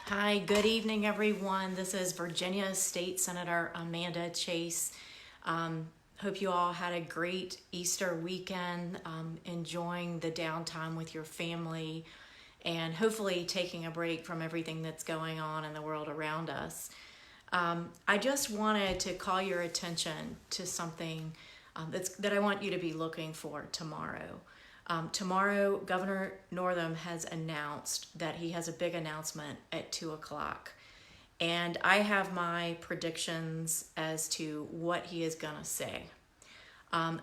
Hi, good evening, everyone. This is Virginia State Senator Amanda Chase. Hope you all had a great Easter weekend, enjoying the downtime with your family, and hopefully taking a break from everything that's going on in the world around us. I just wanted to call your attention to something that I want you to be looking for tomorrow. Tomorrow, Governor Northam has announced that he has a big announcement at 2 o'clock. And I have my predictions as to what he is going to say.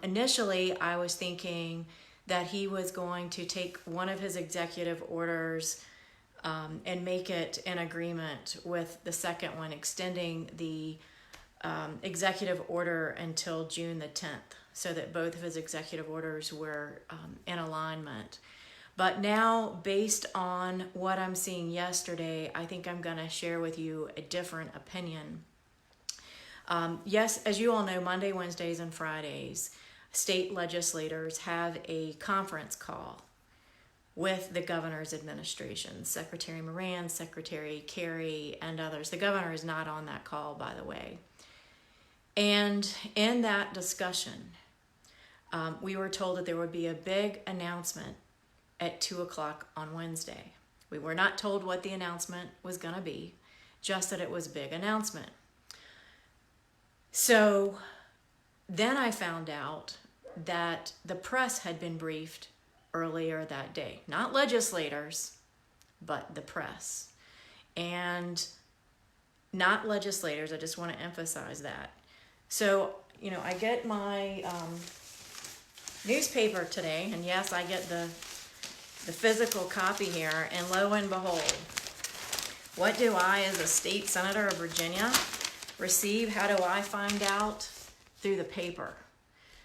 Initially, I was thinking that he was going to take one of his executive orders and make it in agreement with the second one, extending the executive order until June the 10th, so that both of his executive orders were in alignment. But now, based on what I'm seeing yesterday, I think I'm going to share with you a different opinion. Yes, as you all know, Monday, Wednesdays, and Fridays, state legislators have a conference call with the governor's administration, Secretary Moran, Secretary Kerry, and others. The governor is not on that call, by the way. And in that discussion, we were told that there would be a big announcement at 2 o'clock on Wednesday. We were not told what the announcement was going to be, just that it was a big announcement. So then I found out that the press had been briefed earlier that day. Not legislators, but the press. And not legislators, I just want to emphasize that. So, I get my newspaper today, and yes, I get the physical copy here, and lo and behold, what do I, as a state senator of Virginia, receive? How do I find out? Through the paper.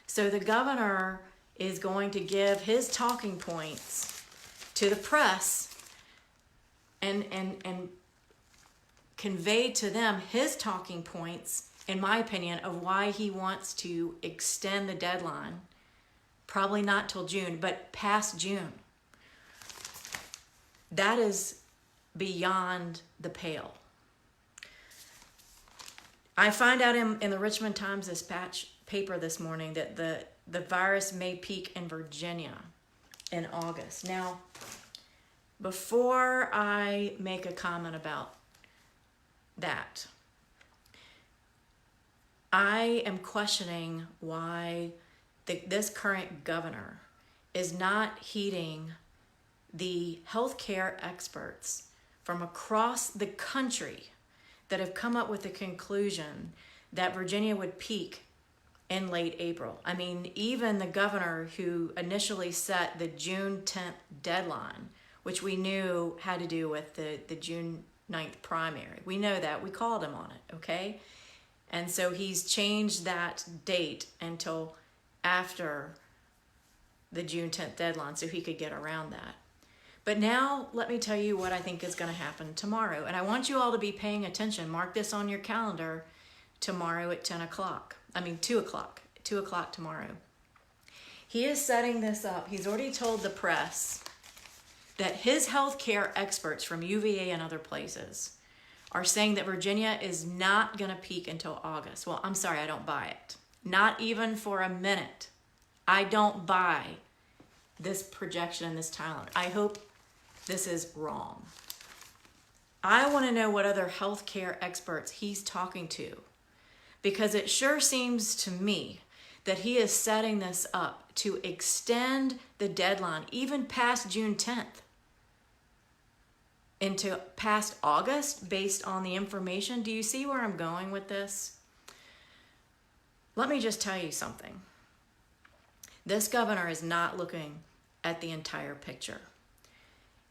So the governor is going to give his talking points to the press and convey to them his talking points, in my opinion, of why he wants to extend the deadline. Probably not till June, but past June. That is beyond the pale. I find out in the Richmond Times-Dispatch paper this morning that the virus may peak in Virginia in August. Now, before I make a comment about that, I am questioning why this current governor is not heeding the healthcare experts from across the country that have come up with the conclusion that Virginia would peak in late April. I mean, even the governor who initially set the June 10th deadline, which we knew had to do with the June 9th primary. We know that. We called him on it, okay? And so he's changed that date until after the June 10th deadline so he could get around that. But now let me tell you what I think is going to happen tomorrow. And I want you all to be paying attention. Mark this on your calendar tomorrow at 2 o'clock. 2 o'clock tomorrow. He is setting this up. He's already told the press that his healthcare experts from UVA and other places are saying that Virginia is not going to peak until August. Well, I'm sorry, I don't buy it. Not even for a minute. I don't buy this projection and this timeline. I hope this is wrong. I want to know what other healthcare experts he's talking to, because it sure seems to me that he is setting this up to extend the deadline even past June 10th into past August based on the information. Do you see where I'm going with this? Let me just tell you something. This governor is not looking at the entire picture.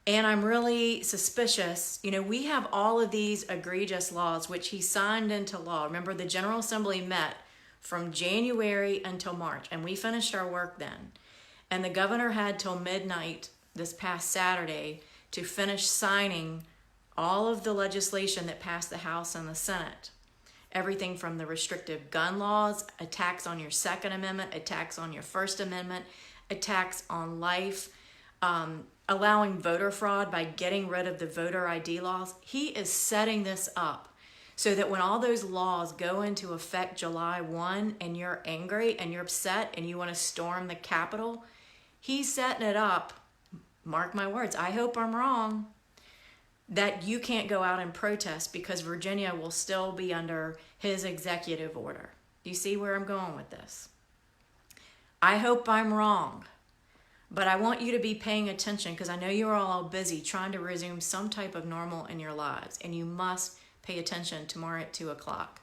And I'm really suspicious. We have all of these egregious laws, which he signed into law. Remember, the General Assembly met from January until March, and we finished our work then. And the governor had till midnight this past Saturday to finish signing all of the legislation that passed the House and the Senate. Everything from the restrictive gun laws, attacks on your Second Amendment, attacks on your First Amendment, attacks on life, allowing voter fraud by getting rid of the voter ID laws. He is setting this up so that when all those laws go into effect July 1 and you're angry and you're upset and you want to storm the Capitol, he's setting it up, mark my words, I hope I'm wrong, that you can't go out and protest because Virginia will still be under his executive order. Do you see where I'm going with this? I hope I'm wrong, but I want you to be paying attention because I know you're all busy trying to resume some type of normal in your lives, and you must pay attention tomorrow at 2 o'clock.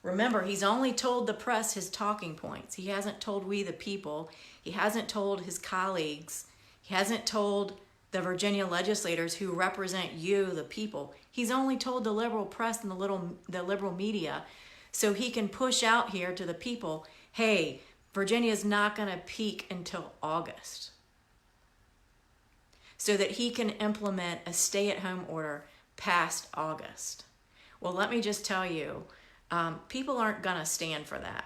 Remember, he's only told the press his talking points. He hasn't told we the people. He hasn't told his colleagues. He hasn't told the Virginia legislators who represent you, the people. He's only told the liberal press and the liberal media so he can push out here to the people, hey, Virginia's not going to peak until August, so that he can implement a stay-at-home order past August. Well, let me just tell you, people aren't going to stand for that.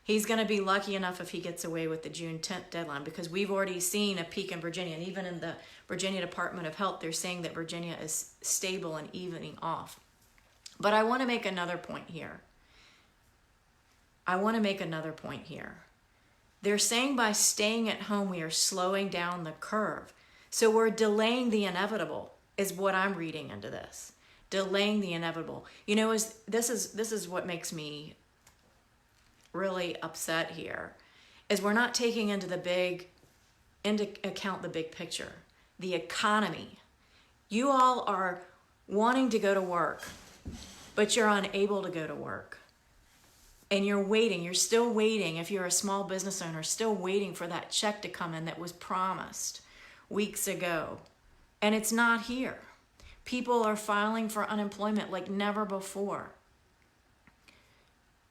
He's going to be lucky enough if he gets away with the June 10th deadline, because we've already seen a peak in Virginia. And even in the Virginia Department of Health, they're saying that Virginia is stable and evening off. But I want to make another point here. They're saying by staying at home, we are slowing down the curve. So we're delaying the inevitable, is what I'm reading into this. Delaying the inevitable. You know, this is what makes me really upset here, is we're not taking into account the big picture, the economy. You all are wanting to go to work, but you're unable to go to work. And you're still waiting, if you're a small business owner, still waiting for that check to come in that was promised weeks ago. And it's not here. People are filing for unemployment like never before.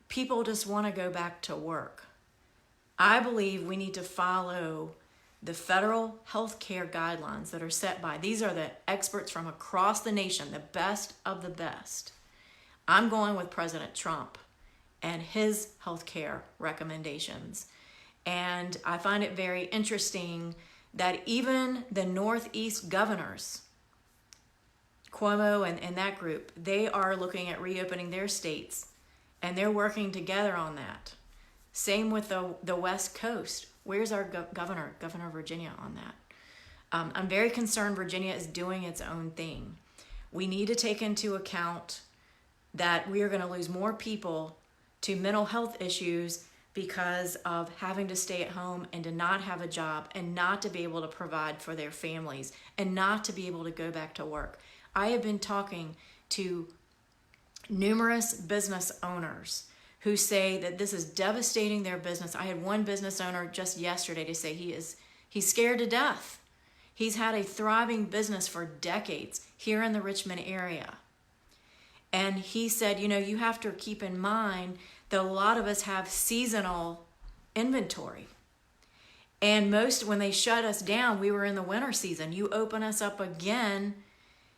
People just want to go back to work. I believe we need to follow the federal health care guidelines that are set by, these are the experts from across the nation, the best of the best. I'm going with President Trump and his health care recommendations. And I find it very interesting that even the Northeast governors, Cuomo and that group, they are looking at reopening their states, and they're working together on that. Same with the West Coast. Where's our Governor of Virginia on that? I'm very concerned Virginia is doing its own thing. We need to take into account that we are going to lose more people to mental health issues because of having to stay at home and to not have a job and not to be able to provide for their families and not to be able to go back to work. I have been talking to numerous business owners who say that this is devastating their business. I had one business owner just yesterday to say he's scared to death. He's had a thriving business for decades here in the Richmond area. And he said, you have to keep in mind that a lot of us have seasonal inventory. And when they shut us down, we were in the winter season. You open us up again,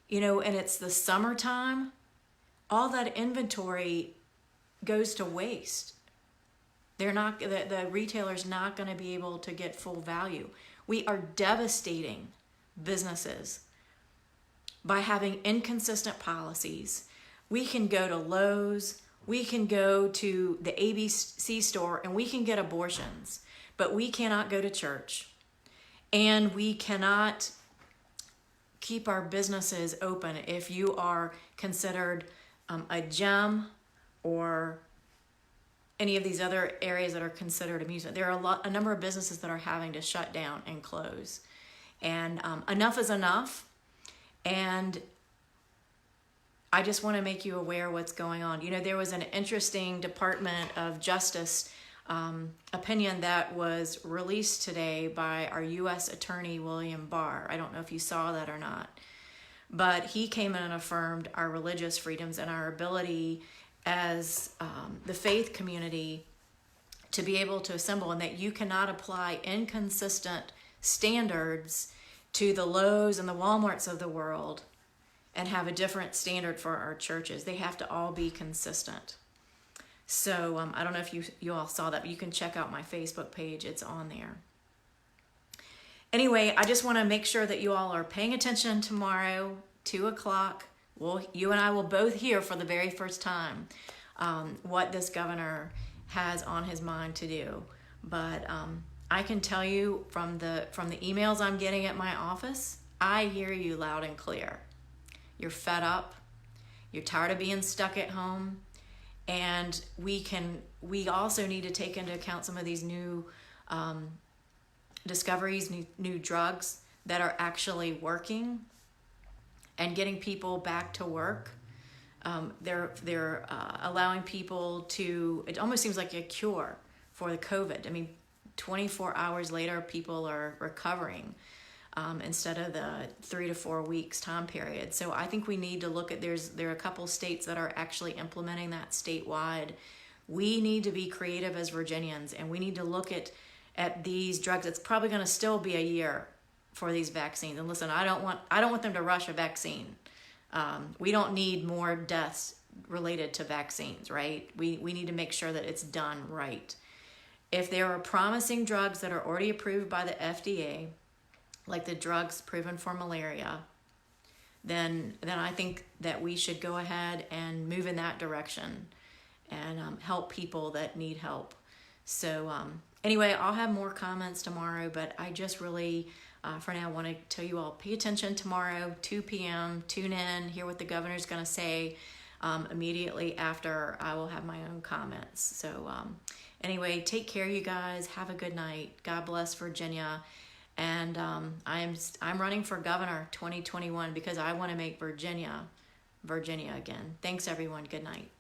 and it's the summertime, all that inventory goes to waste. The retailer's not going to be able to get full value. We are devastating businesses by having inconsistent policies. We can go to Lowe's, we can go to the ABC store, and we can get abortions, but we cannot go to church, and we cannot keep our businesses open if you are considered a gym or any of these other areas that are considered amusement. There are a number of businesses that are having to shut down and close, and enough is enough. And I just want to make you aware what's going on. There was an interesting Department of Justice opinion that was released today by our U.S. Attorney, William Barr. I don't know if you saw that or not. But he came in and affirmed our religious freedoms and our ability as the faith community to be able to assemble, and that you cannot apply inconsistent standards to the Lowe's and the Walmarts of the world and have a different standard for our churches. They have to all be consistent. So I don't know if you all saw that, but you can check out my Facebook page. It's on there. Anyway, I just want to make sure that you all are paying attention tomorrow, 2 o'clock. You and I will both hear for the very first time what this governor has on his mind to do. But I can tell you from the emails I'm getting at my office, I hear you loud and clear. You're fed up. You're tired of being stuck at home. And we also need to take into account some of these new discoveries, new drugs that are actually working and getting people back to work. They're allowing people to, it almost seems like a cure for the COVID. I mean, 24 hours later, people are recovering instead of the 3 to 4 weeks time period. So I think we need to look at, there are a couple states that are actually implementing that statewide. We need to be creative as Virginians, and we need to look at these drugs. It's probably going to still be a year for these vaccines. And listen, I don't want them to rush a vaccine. We don't need more deaths related to vaccines, right? We need to make sure that it's done right. If there are promising drugs that are already approved by the FDA, like the drugs proven for malaria, then I think that we should go ahead and move in that direction and help people that need help. So anyway, I'll have more comments tomorrow, but I just really, for now, want to tell you all, pay attention tomorrow, 2 p.m., tune in, hear what the governor's going to say. Immediately after, I will have my own comments. So anyway, take care, you guys. Have a good night. God bless Virginia. And I'm running for governor 2021 because I want to make Virginia again. Thanks, everyone. Good night.